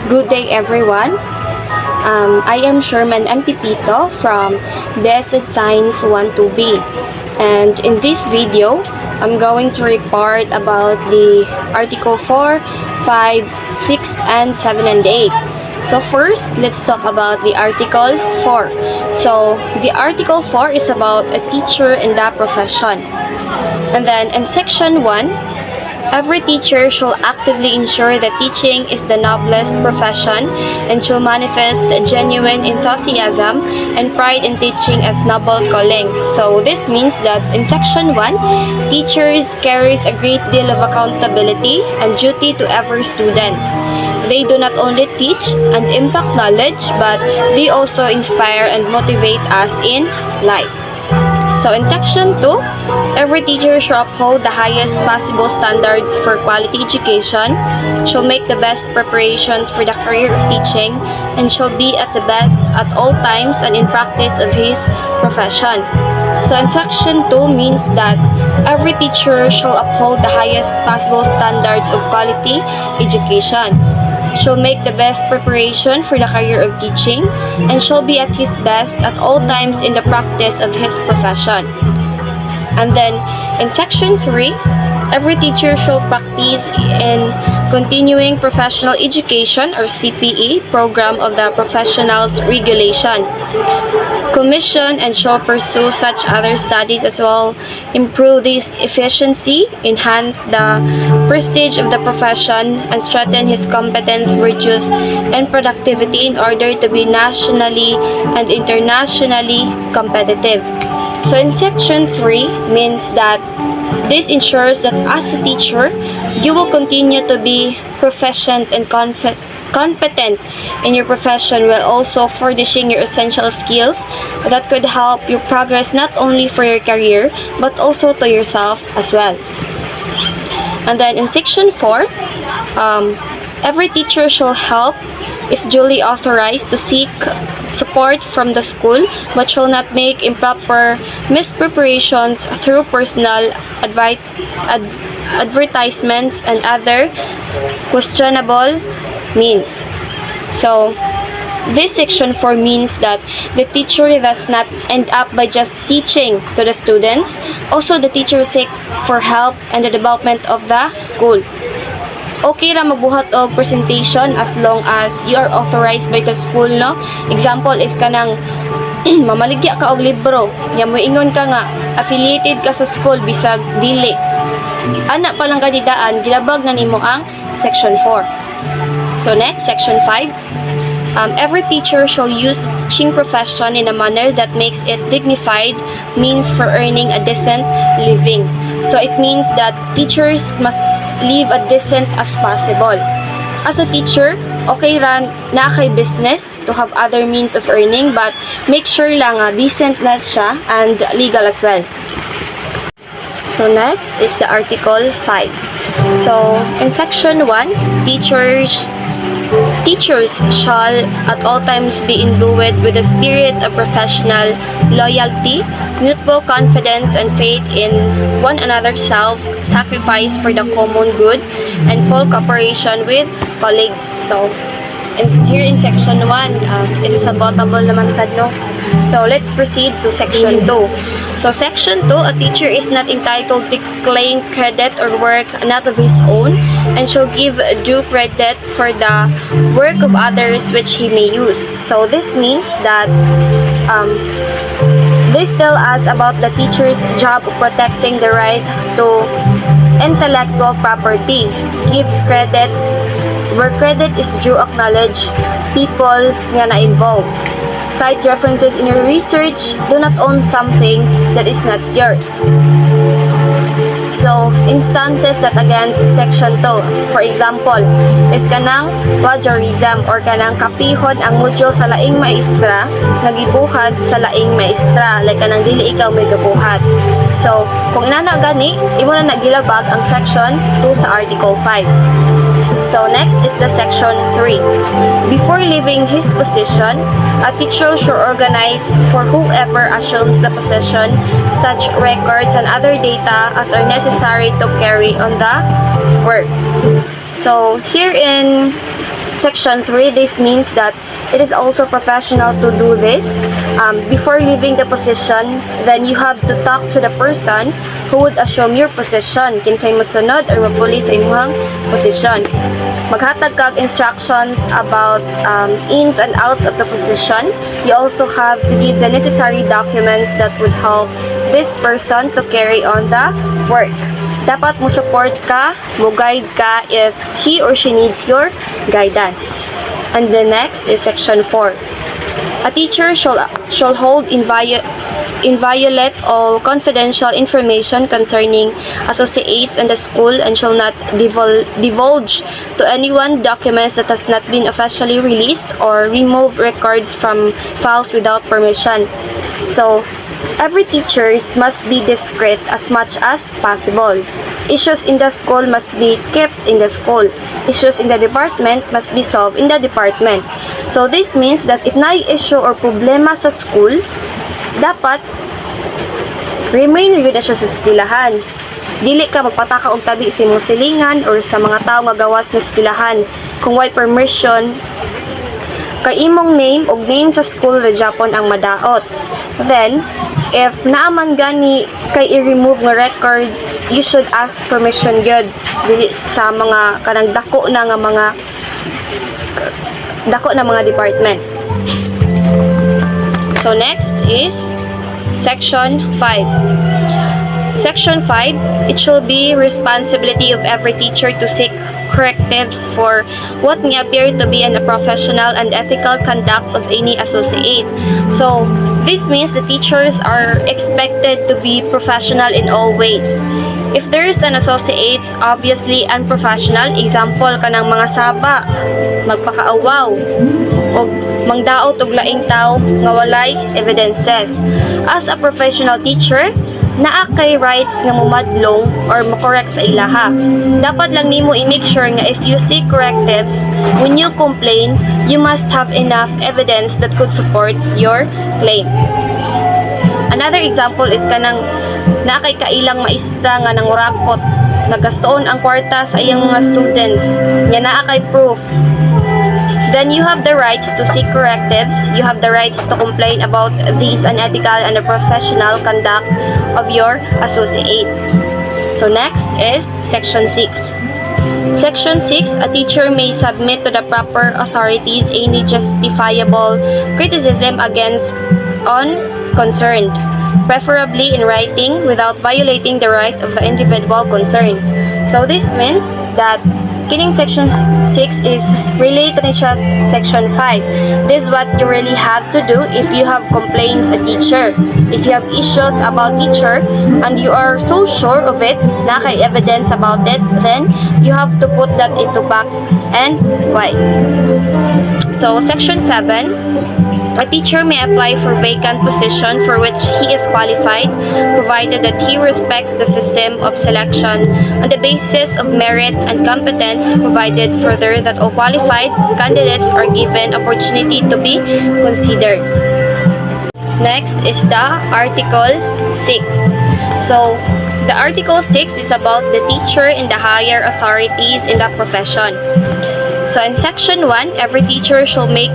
Good day, everyone. I am Sharemen and Pepito from Blessed Science 1-2B. And in this video, I'm going to report about the Article 4, 5, 6, and 7, and 8. So first, let's talk about the Article 4. So the Article 4 is about a teacher in the profession. And then in Section 1, every teacher shall actively ensure that teaching is the noblest profession and shall manifest genuine enthusiasm and pride in teaching as noble calling. So this means that in Section 1, teachers carries a great deal of accountability and duty to every students. They do not only teach and impact knowledge, but they also inspire and motivate us in life. So in Section 2, every teacher should uphold the highest possible standards for quality education, shall make the best preparations for the career of teaching, and shall be at the best at all times and in practice of his profession. So in Section 2 means that every teacher shall uphold the highest possible standards of quality education, shall make the best preparation for the career of teaching, and shall be at his best at all times in the practice of his profession. And then in Section 3, every teacher shall practice in Continuing Professional Education or CPE program of the Professionals Regulation Commission and shall pursue such other studies as well, improve this efficiency, enhance the prestige of the profession, and strengthen his competence, virtues, and productivity in order to be nationally and internationally competitive. So in Section 3 means that this ensures that as a teacher, you will continue to be proficient and competent in your profession while also furnishing your essential skills that could help you progress not only for your career but also to yourself as well. And then in Section 4, every teacher shall help, if duly authorized, to seek support from the school, but shall not make improper mispreparations through personal advertisements and other questionable means. So, this Section 4 means that the teacher does not end up by just teaching to the students. Also, the teacher seek for help and the development of the school. Okay ra magbuhat og presentation as long as you are authorized by the school, no? Example is kanang mamaligya ka og libro, nya moingon ka nga affiliated ka sa school bisag dili. Ana pa lang kanidaan gilabag na nimo ang Section 4. So next, Section 5. Every teacher shall use the teaching profession in a manner that makes it dignified means for earning a decent living. So it means that teachers must live as decent as possible. As a teacher, okay ra na kay business to have other means of earning, but make sure lang decent na siya and legal as well. So next is the Article 5. So in Section 1, Teachers shall at all times be imbued with a spirit of professional loyalty, mutual confidence, and faith in one another's self-sacrifice for the common good, and full cooperation with colleagues. So, here in Section 1, it is aboutable naman sad, no? So, let's proceed to Section 2. So, Section 2, a teacher is not entitled to claim credit or work not of his own, and shall give due credit for the work of others which he may use. So, this means that this tells us about the teacher's job of protecting the right to intellectual property. Give credit where credit is due, acknowledge people nga na-involved. Cite references in your research. Do not own something that is not yours. So, instances that against Section 2, for example, is kanang plagiarism or kanang kapihon ang module sa laing maestra, nagibuhat sa laing maestra, like kanang dili ikaw may gabuhat. So, kung inana gani, imo na nagilabag ang Section 2 sa Article 5. So next is the Section 3. Before leaving his position, a teacher should organize for whoever assumes the position such records and other data as are necessary to carry on the work. So here in Section 3, this means that it is also professional to do this. Before leaving the position, then you have to talk to the person who would assume your position. Kinsay mo sunod or mapuli sa imong position. Maghatag kag instructions about ins and outs of the position. You also have to give the necessary documents that would help this person to carry on the work. Dapat mo support ka, mo guide ka if he or she needs your guidance. And the next is section 4. A teacher shall hold inviolate all confidential information concerning associates in the school and shall not divulge to anyone documents that has not been officially released or remove records from files without permission. So, every teacher must be discreet as much as possible. Issues in the school must be kept in the school. Issues in the department must be solved in the department. So this means that if may issue or problema sa school, dapat remain yun na siya sa eskwelahan. Dili ka magpataka og tabi sa imong silingan or sa mga tao nga gawas na eskwelahan. Kung way permission, kay imong name og name sa school na Japon ang madaot. Then, if naaman gani kay i-remove nga records, you should ask permission gyud dili sa mga kanang dako na mga department. So next is section 5. Section 5, it shall be responsibility of every teacher to seek correctives for what may appear to be an unprofessional and ethical conduct of any associate. So, this means the teachers are expected to be professional in all ways. If there is an associate, obviously unprofessional, example kanang mga saba, magpakaawaw, o mangdaot og laing tao nga walay evidences. As a professional teacher, naa kay rights nga mumadlong or makorek sa ilaha. Dapat lang nimo i-make sure nga if you seek correctives, when you complain, you must have enough evidence that could support your claim. Another example is kanang naa kay kailang maestra nga nangurakot, nagastoon ang kwarta sa iyang mga students, nya naa kay proof. Then you have the rights to seek correctives. You have the rights to complain about these unethical and unprofessional conduct of your associate. So next is section 6. Section 6, a teacher may submit to the proper authorities any justifiable criticism against on concerned, preferably in writing without violating the right of the individual concerned. So this means that kining section 6 is related to section 5. This is what you really have to do if you have complaints a teacher. If you have issues about teacher and you are so sure of it, na kay evidence about it, then you have to put that into black and white. So section 7, a teacher may apply for vacant position for which he is qualified, provided that he respects the system of selection on the basis of merit and competence, provided further that all qualified candidates are given opportunity to be considered. Next is the Article 6. So, the Article 6 is about the teacher and the higher authorities in the profession. So, in Section 1, every teacher shall make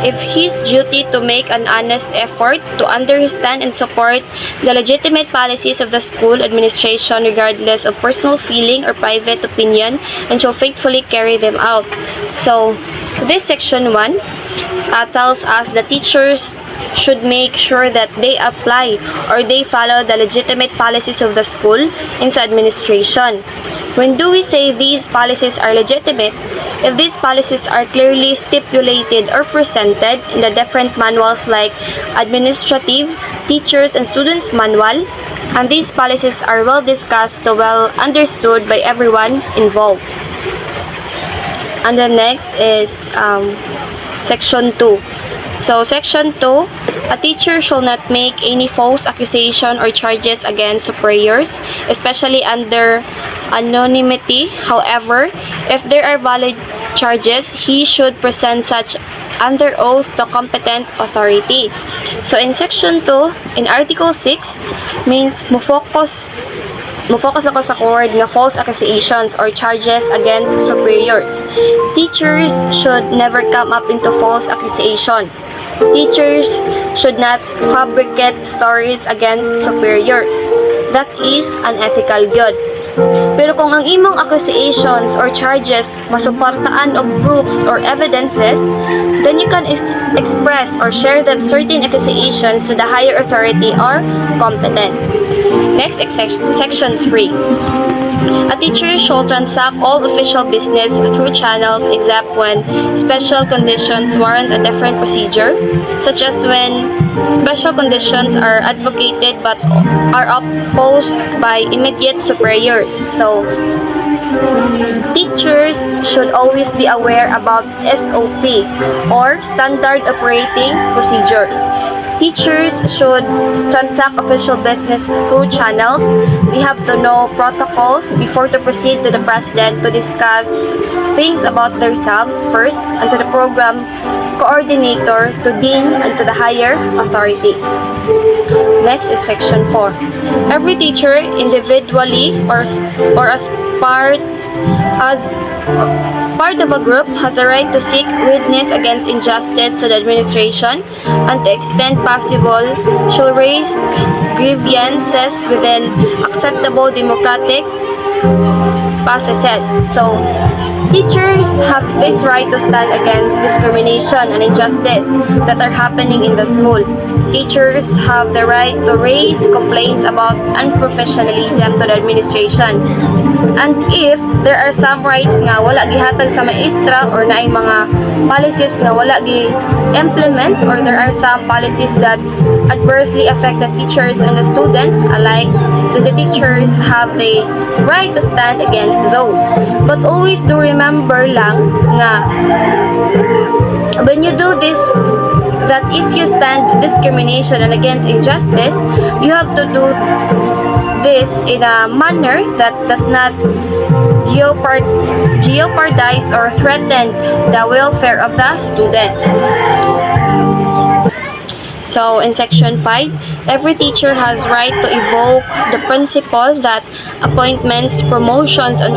if his duty to make an honest effort to understand and support the legitimate policies of the school administration regardless of personal feeling or private opinion and shall faithfully carry them out. So, this section 1 tells us the teachers should make sure that they apply or they follow the legitimate policies of the school in the administration. When do we say these policies are legitimate? If these policies are clearly stipulated or presented in the different manuals like administrative, teachers, and students manual, and these policies are well discussed and well understood by everyone involved. And the next is section 2. So, section 2, a teacher shall not make any false accusation or charges against superiors, especially under anonymity. However, if there are valid charges, he should present such under oath to competent authority. So, in section 2, in Article 6, means mo-focus mo-focus ako sa word nga false accusations or charges against superiors. Teachers should never come up into false accusations. Teachers should not fabricate stories against superiors. That is unethical good. Pero kung ang imong accusations or charges masuportaan og proofs or evidences, then you can express or share that certain accusations to the higher authority or competent. Next, section 3. A teacher shall transact all official business through channels except when special conditions warrant a different procedure, such as when special conditions are advocated but are opposed by immediate superiors. So, teachers should always be aware about SOP or standard operating procedures. Teachers should transact official business through channels. We have to know protocols before to proceed to the president to discuss things about themselves first, and to the program coordinator, to dean, and to the higher authority. Next is section 4. Every teacher, individually or as part of a group, has a right to seek redress against injustice to the administration, and to extent possible shall raise grievances within acceptable democratic processes. So, teachers have this right to stand against discrimination and injustice that are happening in the school. Teachers have the right to raise complaints about unprofessionalism to the administration. And if there are some rights nga wala gihatag sa maestra or naay mga policies nga wala gi-implement, or there are some policies that adversely affect the teachers and the students alike, the teachers have the right to stand against those. But always do remember lang nga when you do this, that if you stand discrimination and against injustice, you have to do this in a manner that does not jeopardize or threaten the welfare of the students. So, in section 5, every teacher has right to evoke the principle that appointments, promotions, and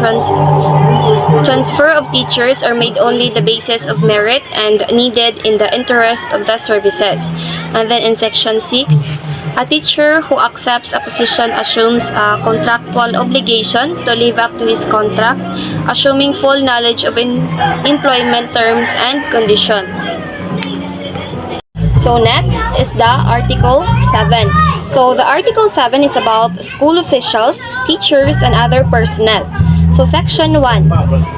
transfer of teachers are made only the basis of merit and needed in the interest of the services. And then in section 6, a teacher who accepts a position assumes a contractual obligation to live up to his contract, assuming full knowledge of employment terms and conditions. So next is the Article 7. So the Article 7 is about school officials, teachers, and other personnel. So section 1.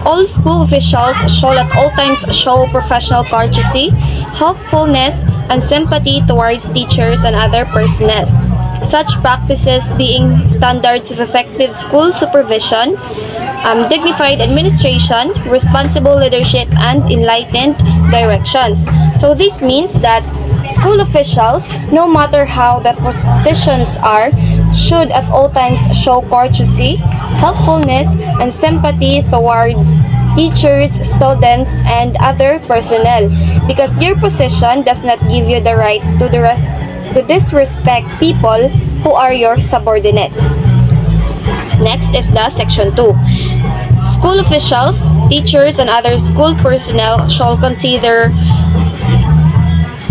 All school officials shall at all times show professional courtesy, helpfulness, and sympathy towards teachers and other personnel. Such practices being standards of effective school supervision, dignified administration, responsible leadership, and enlightened directions. So this means that school officials, no matter how the positions are, should at all times show courtesy, helpfulness, and sympathy towards teachers, students, and other personnel, because your position does not give you the rights to disrespect people who are your subordinates. Next is the section 2. School officials, teachers, and other school personnel shall consider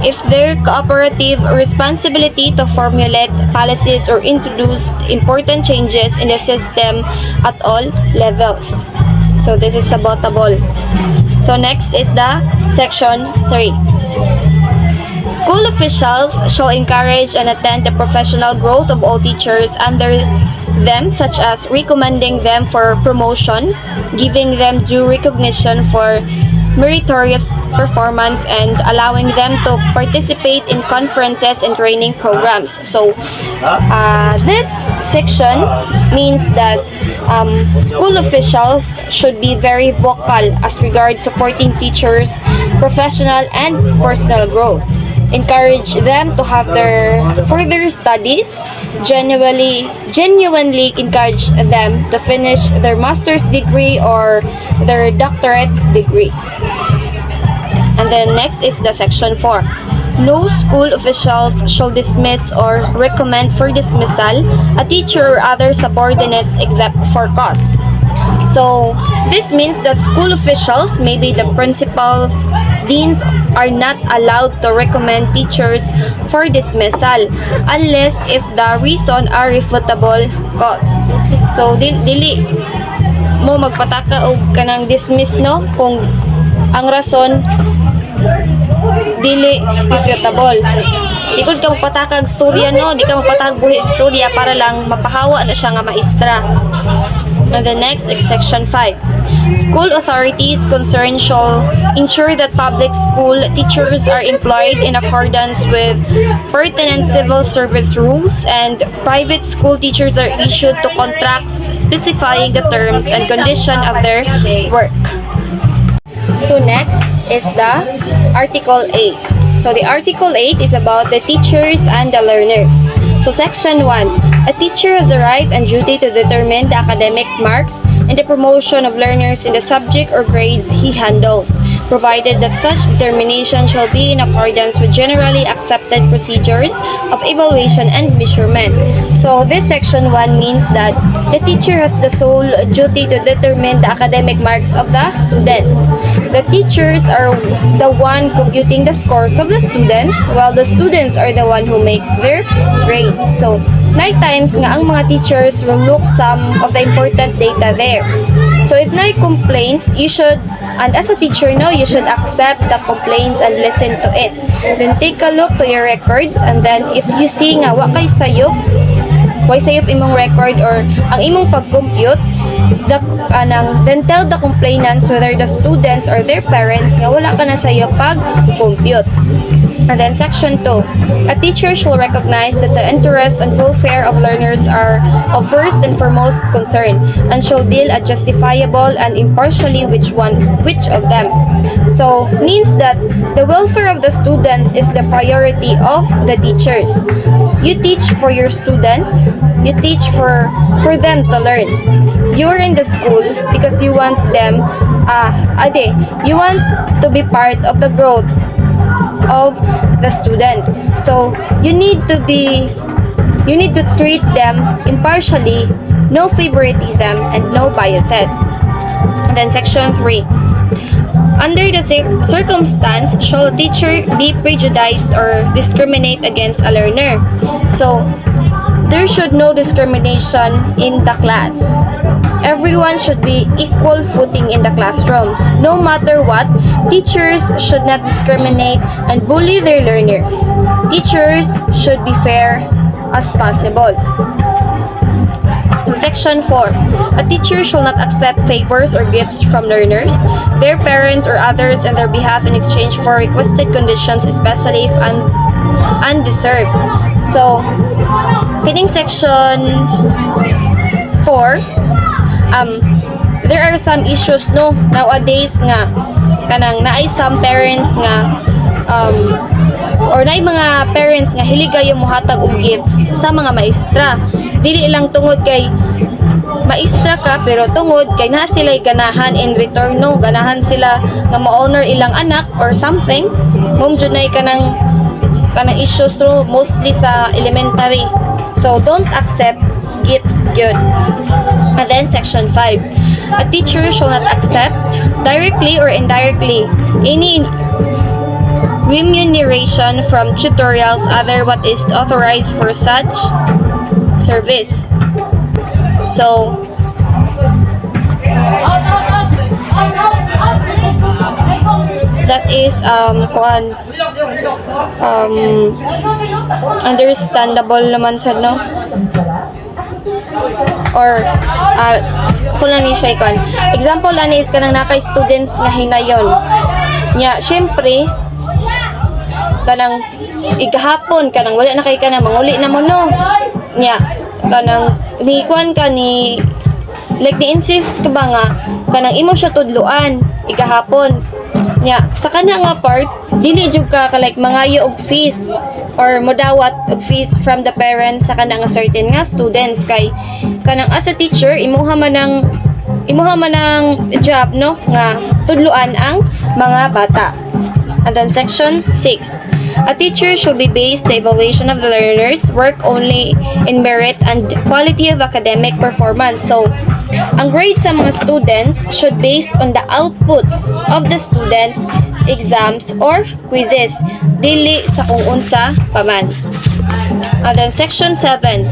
if their cooperative responsibility to formulate policies or introduce important changes in the system at all levels. So this is debatable. So next is the section 3. School officials shall encourage and attend the professional growth of all teachers under them, such as recommending them for promotion, giving them due recognition for meritorious performance, and allowing them to participate in conferences and training programs. So, this section means that school officials should be very vocal as regards supporting teachers' professional and personal growth. Encourage them to have their further studies, genuinely encourage them to finish their master's degree or their doctorate degree. And then next is the section 4. No school officials shall dismiss or recommend for dismissal a teacher or other subordinates except for cause. So, this means that school officials, maybe the principals, deans, are not allowed to recommend teachers for dismissal unless if the reason are refutable cause. So, dili mo magpataka og kanang dismiss, no, kung ang rason dili refutable. Di ko ka magpatakag storya, no, di ka magpatakag buhi storya para lang mapahawa na siya nga maestra. And the next is section 5. School authorities concerned shall ensure that public school teachers are employed in accordance with pertinent civil service rules, and private school teachers are issued to contracts specifying the terms and condition of their work. So next is the Article 8. So the Article 8 is about the teachers and the learners. So section 1. A teacher has the right and duty to determine the academic marks and the promotion of learners in the subject or grades he handles, provided that such determination shall be in accordance with generally accepted procedures of evaluation and measurement. So this section 1 means that the teacher has the sole duty to determine the academic marks of the students. The teachers are the one computing the scores of the students, while the students are the one who makes their grades. So night times nga ang mga teachers will look some of the important data there. So if na complaints, you should, and as a teacher, no, you should accept the complaints and listen to it. Then take a look to your records, and then if you see nga wa kay sayop imong record or ang imong pag-compute, then tell the complainants, whether the students or their parents, nga wala ka na sayo pag-compute. And then section 2. A teacher shall recognize that the interest and welfare of learners are of first and foremost concern, and shall deal at justifiable and impartially which of them. So means that the welfare of the students is the priority of the teachers. You teach for your students, you teach for them to learn. You're in the school because you want them you want to be part of the growth of the students. So you need to treat them impartially, no favoritism and no biases. And then section 3. Under the circumstance, shall a teacher be prejudiced or discriminate against a learner? So there should no discrimination in the class. Everyone should be equal footing in the classroom. No matter what, teachers should not discriminate and bully their learners. Teachers should be fair as possible. Section 4. A teacher shall not accept favors or gifts from learners, their parents, or others on their behalf in exchange for requested conditions, especially if undeserved. So, hitting section 4, there are some issues, no, nowadays nga kanang naay some parents nga or naay mga parents nga hiligayo mohatag og gifts sa mga maestra. Dili lang tungod kay maestra ka, pero tungod kay na sila'y ganahan in return, no, ganahan sila nga ma-honor ilang anak or something. Mom jud nay kanang issues to mostly sa elementary. So don't accept gifts good. And then section 5. A teacher shall not accept directly or indirectly any remuneration from tutorials other what is authorized for such service. So that is understandable naman sa, no, or kung lang ni siya ikon. Example lang is kanang nakay students nga hinayon nya, syempre kanang igahapon kanang wala na kay kanang manguli na mo, no, nya kanang nikuan ka ni like ni-insist ka ba nga kanang imo siya tudluan igahapon nya sa kana nga part dili jud ka like mangayo og fees or modawat og fees from the parents sa kana nga certain nga students, kay kanang as a teacher imuha man ng job, no, nga tudluan ang mga bata. And then section 6. A teacher should be based the evaluation of the learners work only in merit and quality of academic performance. So, ang grade sa mga students should based on the outputs of the students, exams or quizzes, dili sa kung unsa paman. And then section 7.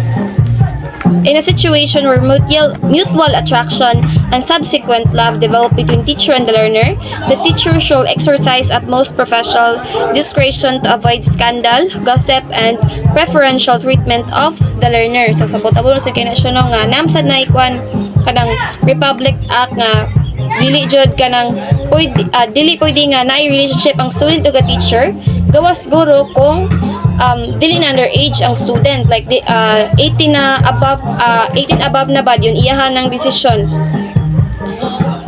In a situation where mutual attraction and subsequent love develop between teacher and the learner, the teacher should exercise utmost professional discretion to avoid scandal, gossip, and preferential treatment of the learner. So, sa potable sa kinasyono nga, namsad na ikwan kanang Republic Act nga dili jud kanang dili pwede nga naay relationship ang student ug teacher, gawas guro kung dili na underage ang student, like 18 na above 18 above na bad yun iyahan ng desisyon.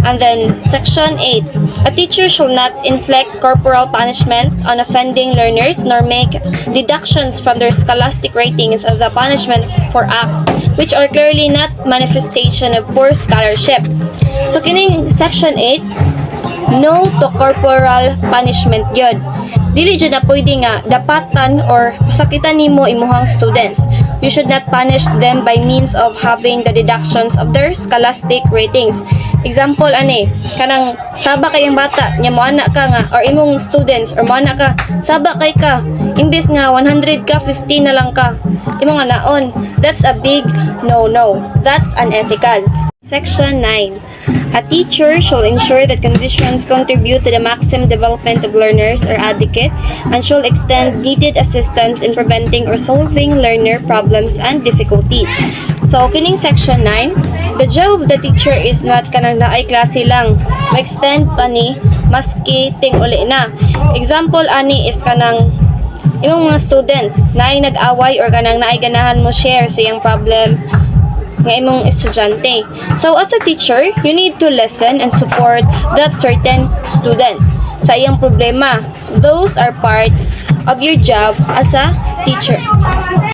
And then section 8. A teacher shall not inflict corporal punishment on offending learners nor make deductions from their scholastic ratings as a punishment for acts which are clearly not manifestation of poor scholarship. So kining section 8, no to corporal punishment gyud. Dili jud na pwede nga dapatan or pasakitan nimo imuhang students. You should not punish them by means of having the deductions of their scholastic ratings. Example ani, kanang saba kayong bata, nya mo anak ka nga or imong students or mo anak ka, saba kay ka, imbes nga 100 ka, 50 na lang ka. Imong anaon. That's a big no. That's unethical. Section 9. A teacher shall ensure that conditions contribute to the maximum development of learners are adequate and shall extend needed assistance in preventing or solving learner problems and difficulties. So, kining section 9, the job of the teacher is not kanang naay klase lang. Ma-extend pa ni maski ting uli na. Example ani is kanang imong mga students naay nag-away or kanang naay ganahan mo share sa iyang problem nga imong estudyante. So as a teacher, you need to listen and support that certain student sa iyang problema. Those are parts of your job as a teacher.